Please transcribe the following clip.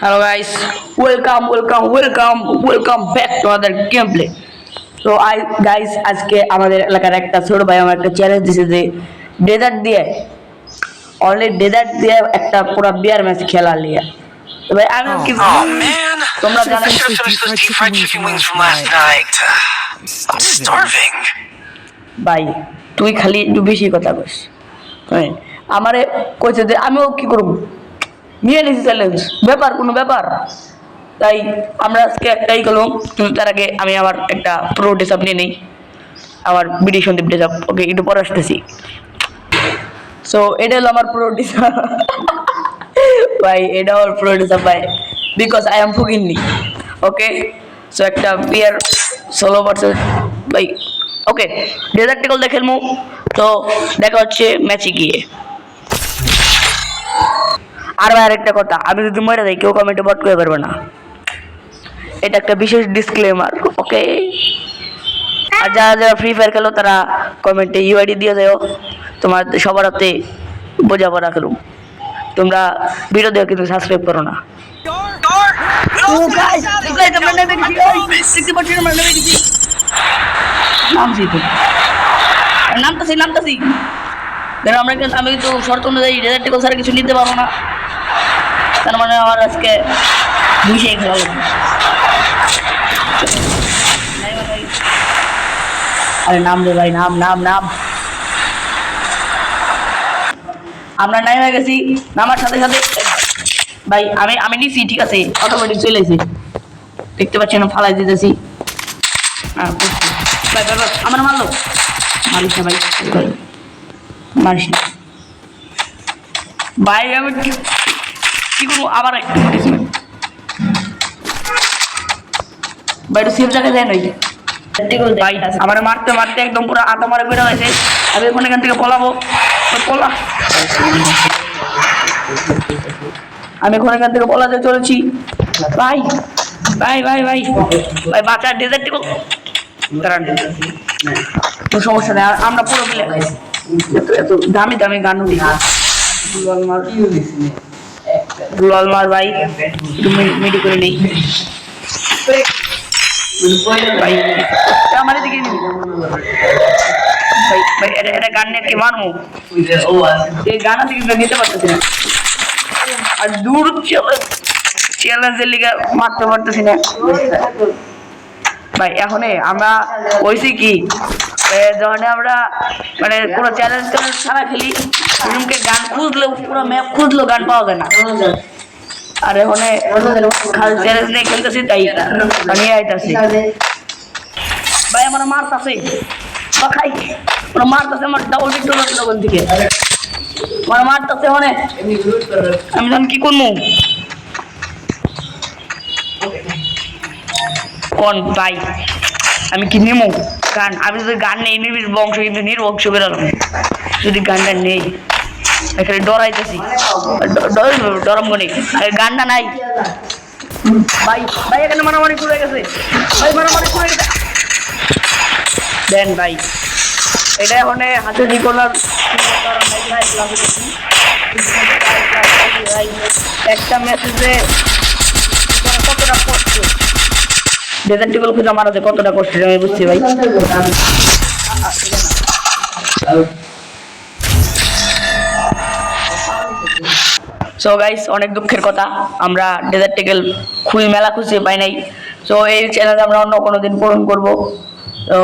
Hello guys, welcome back to another gameplay. So guys আজকে আমাদের এলাকার একটা ছোট ভাই আমার একটা চ্যালেঞ্জ দিয়েছে যে ডেজার্ট দিয়ে একটা পুরো বিয়ার ম্যাচ খেলা লিয়া। তো ভাই আমি কি তোমরা জানো I should have finished those deep fried chicken wings from last night. I'm starving. ভাই তুই খালি একটু বেশি কথা কইস। হ্যাঁ আমারে কইছে যে আমিও কি করব নিয়ে নিছি চ্যালেঞ্জ কোনো ব্যাপার তাই আমরা আজকে একটাই করলাম কিন্তু তার আগে আমি আমার একটা প্রো ডিসাপ নিয়ে নেই আমার বিডি সন্দীপ ডিসাপ ওকে একটু পরে আসতেছি সো এটা হলো আমার প্রো ডিসাপ ভাই এটা আমার প্রো ডিসাপ ভাই বিকজ আই এম ফুকিংনি ওকে সো একটা বিয়ার 16% ভাই ওকে ডেজার্ট টেকল দিয়ে খেলবো তো দেখা হচ্ছে ম্যাচে গিয়ে আর ভাই আরেকটা কথা আমি যদি মরে যাই কেউ কমেন্টে বট করে পারবে না এটা একটা বিশেষ ডিসক্লেমার ওকে আর যারা যারা ফ্রি ফায়ার খেলো তারা কমেন্টে ইউআইডি দিয়ে যাও তোমার সবার হাতে বোঝাপড়া খেলো তোমরা ভিডিও দেখো কিন্তু সাবস্ক্রাইব করো না নামতাছি আমি তো শর্ত অনুযায়ী রেজাল্ট টেকল ছাড়া কিছু নিতে পারবো না তার মানে আমার আজকে বুঝিয়ে খেলা লাগবে আরে নাম রে ভাই নাম আমরা নাই হয়ে গেছি নামার সাথে সাথে ভাই আমি নিছি ঠিক আছে অটোমেটিক চলে এসেছি দেখতে পাচ্ছি না ফালাই দিতেছি ভাই আমার মারলো মারিস না ভাই মারিস না ভাই আমি কি করবো আবার ভাই সেফ জায়গায় যায় নাই ভাই আমার মারতে মারতে একদম পুরো আটা মারে বেরো হয়েছে আমি এখন এখান থেকে পলাবো আমি এখন এখান থেকে পলাতে চলেছি ভাই ভাই ভাই ভাই ভাই বাচ্চা ডেজার্ট টেকল কোনো সমস্যা নেই আমরা পুরো মিলে এত দামি গান উঠি দুলাল মার ভাই মিডি করে নেই ভাই আমার দিকে ভাই ভাই এটা গান নিয়ে কি মারবো এই গান থেকে নিতে পারতেছি না আর দূর চ্যালেঞ্জের লিগে মারতে পারতেছি না ভাই এখন আমরা হয়েছি কি যখন আমরা মানে কোনো চ্যালেঞ্জ ছাড়া খেলি রুমকে গান খুঁজলেও পুরো ম্যাপ খুঁজলেও গান পাওয়া যায় না আর এখন খালি চ্যালেঞ্জ নিয়ে খেলতেছি তাই নিয়ে আইতাছি ভাই আমার মারতাছে খাই ওরা মারতাছে আমার ডাবল ভিক্টর ওখান থেকে আমার মারতাছে অনেক আমি তখন কি করবো কোন ভাই আমি কি নেবো গান আমি যদি গান নেই বংশ কিন্তু নির্বংশ বেরোলাম যদি গানটা নেই এখানে ডরাইতেছি ডরম গনে গানটা নাই ভাই ভাই এখানে মারামারি করে গেছে ভাই মারামারি করে গেছে দেন ভাই এটা এখন হাতে দি করার একটা মেসেজে কতটা কষ্ট ডেজার্ট টেকল খুঁজে মারাতে কতটা কষ্ট আমি বুঝছি ভাই সো গাইস অনেক দুঃখের কথা আমরা ডেজার্ট টেকল মেলা খুঁজে পাই নাই সো এই চ্যানেল আমরা অন্য কোনো দিন পূরণ করবো তো